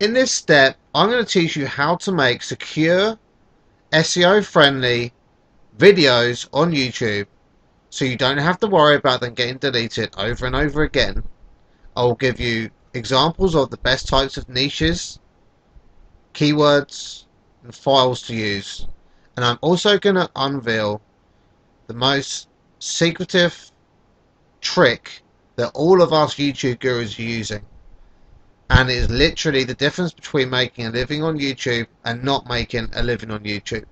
In this step, I'm going to teach you how to make secure, SEO friendly videos on YouTube so you don't have to worry about them getting deleted over and over again. I'll give you examples of the best types of niches, keywords, and files to use. And I'm also going to unveil the most secretive trick that all of us YouTube gurus are using. And it is literally the difference between making a living on YouTube and not making a living on YouTube.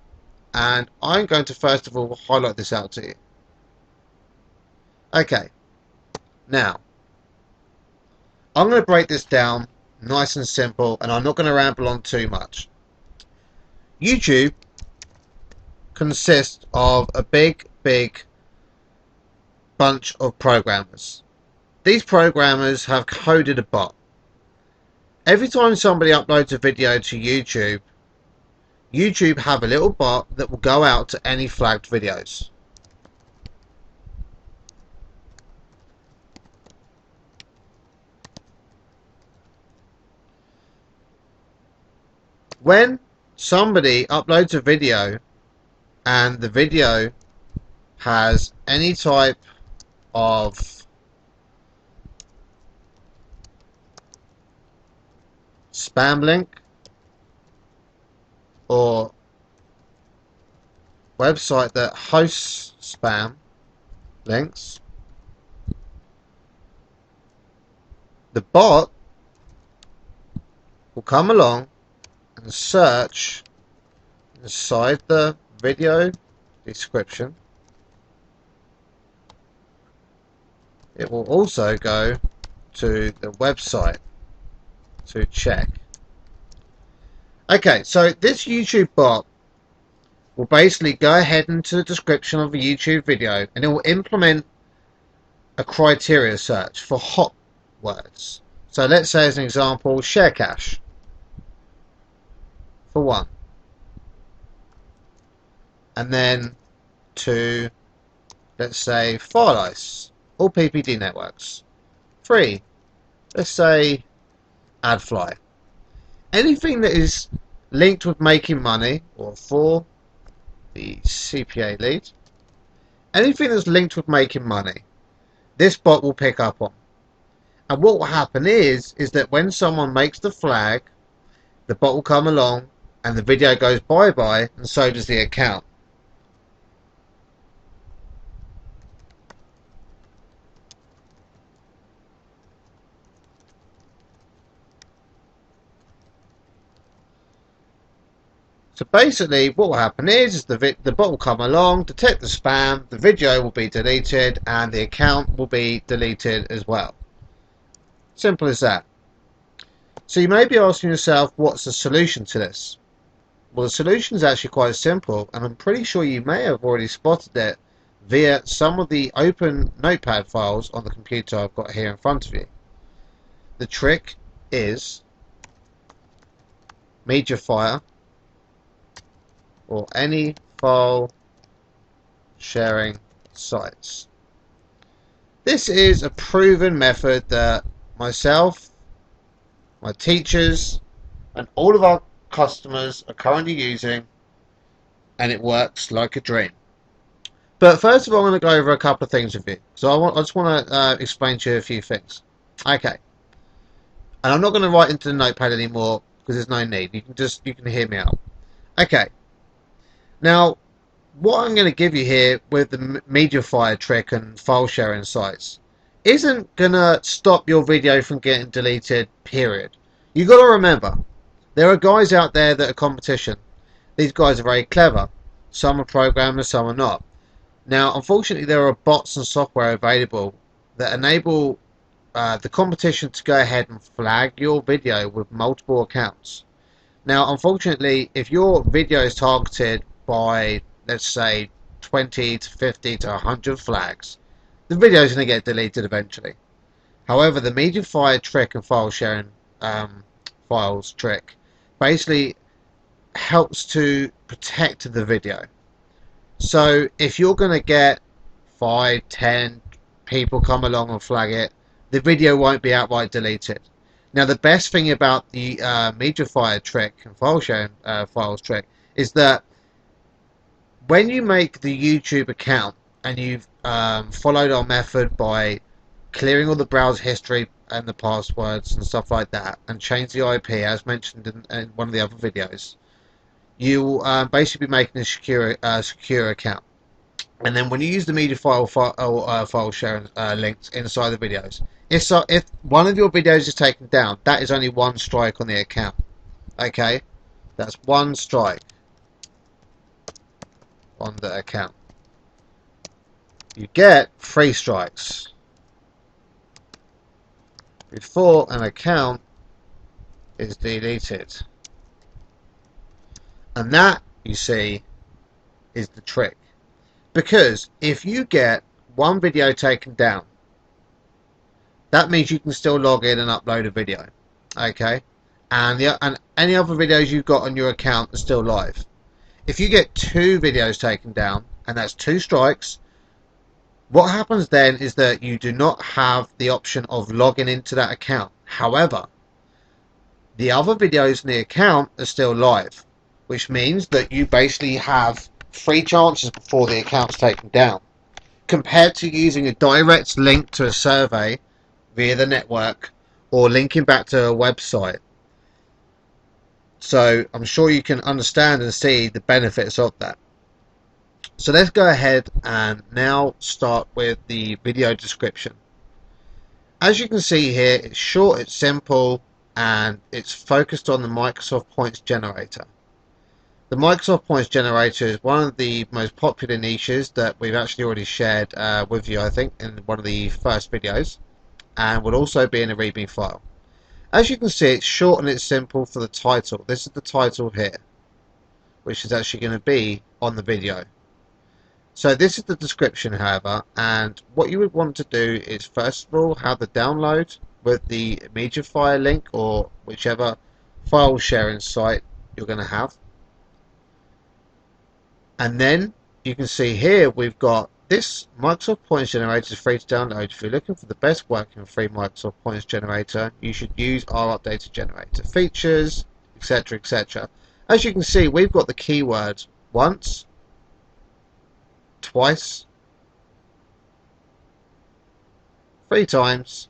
And I'm going to first of all highlight this out to you. Okay, now I'm going to break this down nice and simple, and I'm not going to ramble on too much. YouTube consists of a big bunch of programmers. These programmers have coded a bot. Every time somebody uploads a video to YouTube, YouTube have a little bot that will go out to any flagged videos. When somebody uploads a video and the video has any type of spam link or website that hosts spam links, the bot will come along and search inside the video description. It will also go to the website to check. Okay, so this YouTube bot will basically go ahead into the description of a YouTube video and it will implement a criteria search for hot words. So let's say as an example, share cache for one, and then to, let's say, file ice or PPD networks. 3, let's say AdFly. Anything that is linked with making money, or 4, the CPA lead. Anything that's linked with making money, this bot will pick up on. And what will happen is that when someone makes the flag, the bot will come along and the video goes bye-bye, and so does the account. So basically what will happen is the bot will come along, detect the spam, the video will be deleted, and the account will be deleted as well. Simple as that. So you may be asking yourself, what's the solution to this? Well, the solution is actually quite simple, and I'm pretty sure you may have already spotted it via some of the open notepad files on the computer I've got here in front of you. The trick is Mediafire or any file sharing sites. This is a proven method that myself, my teachers, and all of our customers are currently using, and it works like a dream. But first of all, I'm going to go over a couple of things with you. So I just want to explain to you a few things. Okay. And I'm not going to write into the notepad anymore because there's no need. You can hear me out. Okay. Now, what I'm going to give you here with the Mediafire trick and file sharing sites isn't going to stop your video from getting deleted, period. You've got to remember, there are guys out there that are competition. These guys are very clever. Some are programmers, some are not. Now, unfortunately, there are bots and software available that enable the competition to go ahead and flag your video with multiple accounts. Now, unfortunately, if your video is targeted by, let's say, 20 to 50 to 100 flags, the video is going to get deleted eventually. However, the Mediafire trick and file sharing files trick basically helps to protect the video. So if you're going to get 5, 10 people come along and flag it, the video won't be outright deleted. Now, the best thing about the MediaFire trick and file sharing files trick is that when you make the YouTube account and you've followed our method by clearing all the browser history and the passwords and stuff like that, and change the IP as mentioned in one of the other videos, you will basically be making a secure account. And then when you use the media file sharing links inside the videos, if one of your videos is taken down, that is only one strike on the account. Okay, that's one strike on the account. You get 3 strikes before an account is deleted, and that, you see, is the trick. Because if you get one video taken down, that means you can still log in and upload a video, okay? And any other videos you've got on your account are still live. If you get 2 videos taken down, and that's 2 strikes, what happens then is that you do not have the option of logging into that account. However, the other videos in the account are still live, which means that you basically have 3 chances before the account's taken down, compared to using a direct link to a survey via the network or linking back to a website. So I'm sure you can understand and see the benefits of that. So let's go ahead and now start with the video description. As you can see here, it's short, it's simple, and it's focused on the Microsoft Points Generator. The Microsoft Points Generator is one of the most popular niches that we've actually already shared with you, I think, in one of the first videos, and will also be in a README file. As you can see, it's short and it's simple for the title. This is the title here, which is actually going to be on the video. So this is the description, however, and what you would want to do is first of all have the download with the MediaFire link or whichever file sharing site you're going to have. And then you can see here we've got this Microsoft Points Generator is free to download. If you're looking for the best working free Microsoft Points Generator, you should use our updated generator features, etc, etc. As you can see, we've got the keyword once, twice, 3 times,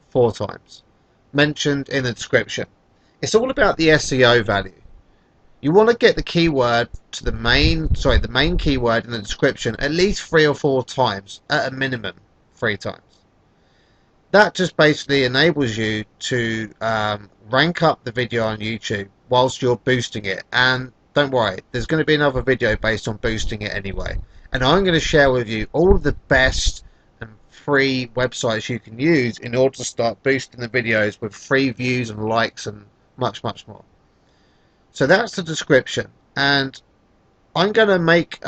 4 times mentioned in the description. It's all about the SEO value. You want to get the keyword to the main keyword in the description at least 3 or 4 times, at a minimum 3 times. That just basically enables you to rank up the video on YouTube whilst you're boosting it. And don't worry, there's going to be another video based on boosting it anyway. And I'm going to share with you all of the best and free websites you can use in order to start boosting the videos with free views and likes and much, much more. So that's the description, and I'm going to make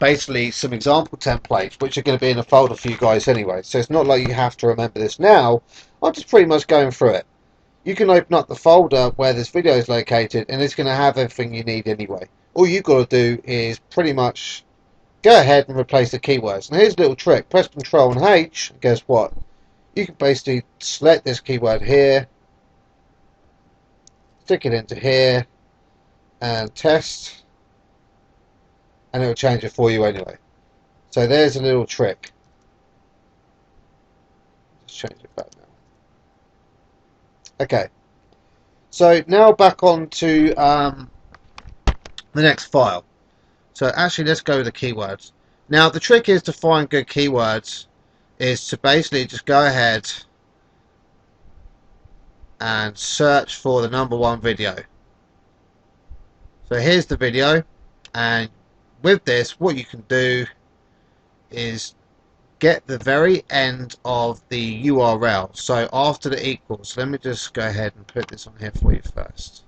basically some example templates which are going to be in a folder for you guys anyway, so it's not like you have to remember this now. I'm just pretty much going through it. You can open up the folder where this video is located and it's going to have everything you need anyway. All you've got to do is pretty much go ahead and replace the keywords. And here's a little trick: press Ctrl and H, and guess what? You can basically select this keyword here, stick it into here, and test, and it will change it for you anyway. So there's a little trick. Let's change it back now. Okay, so now back on to the next file. So actually, let's go with the keywords. Now the trick is to find good keywords is to basically just go ahead and search for the #1 video. So here's the video, and with this what you can do is get the very end of the URL, so after the equals. Let me just go ahead and put this on here for you first.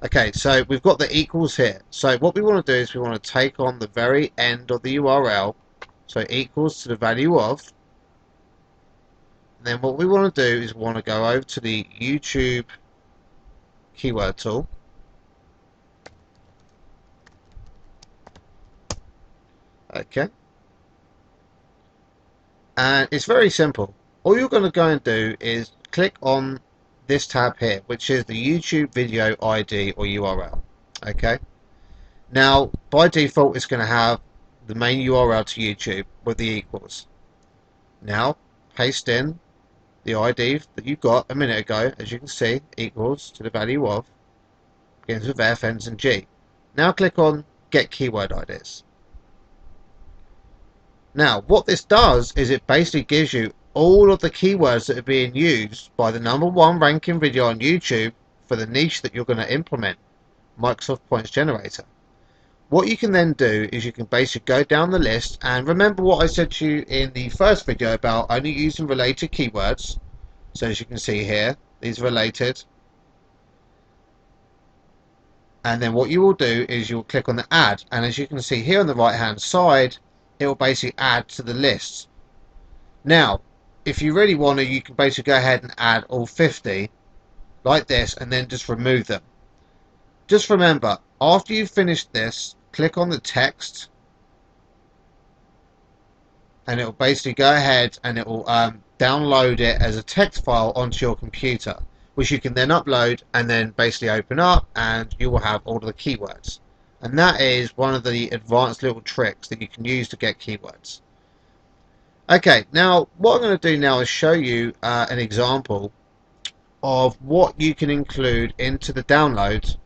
Okay, so we've got the equals here. So what we want to do is we want to take on the very end of the URL, so equals to the value of. Then what we want to do is we want to go over to the YouTube keyword tool. Okay. And it's very simple. All you're going to go and do is click on this tab here, which is the YouTube video ID or URL. Okay. Now, by default, it's going to have the main URL to YouTube with the equals. Now, paste in the ID that you got a minute ago, as you can see, equals to the value of, begins with F, ends in G. Now click on Get Keyword IDs. Now, what this does is it basically gives you all of the keywords that are being used by the #1 ranking video on YouTube for the niche that you're going to implement, Microsoft Points Generator. What you can then do is you can basically go down the list, and remember what I said to you in the first video about only using related keywords. So as you can see here, these are related. And then what you will do is you'll click on the add, and as you can see here on the right hand side, it will basically add to the list. Now, if you really want to, you can basically go ahead and add all 50 like this, and then just remove them. Just remember, after you've finished this, click on the text, and it will basically go ahead and it will download it as a text file onto your computer, which you can then upload and then basically open up, and you will have all of the keywords. And that is one of the advanced little tricks that you can use to get keywords. Okay, now what I'm going to do now is show you an example of what you can include into the download,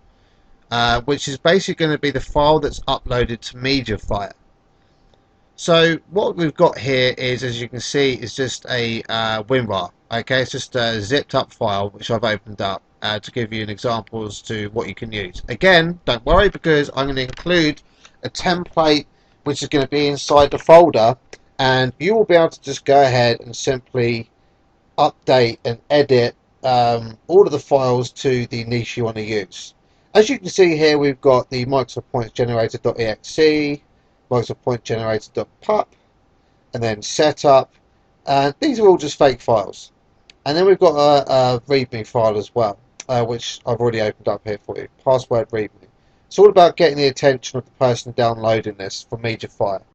which is basically going to be the file that's uploaded to MediaFire. So what we've got here is, as you can see, is just a WinRAR. Okay, it's just a zipped up file which I've opened up to give you an example as to what you can use. Again, don't worry, because I'm going to include a template which is going to be inside the folder, and you will be able to just go ahead and simply update and edit all of the files to the niche you want to use. As you can see here, we've got the Microsoft Points Generator.exe, Microsoft Point Generator.pup, and then setup, and these are all just fake files. And then we've got a readme file as well, which I've already opened up here for you, password readme. It's all about getting the attention of the person downloading this from MediaFire.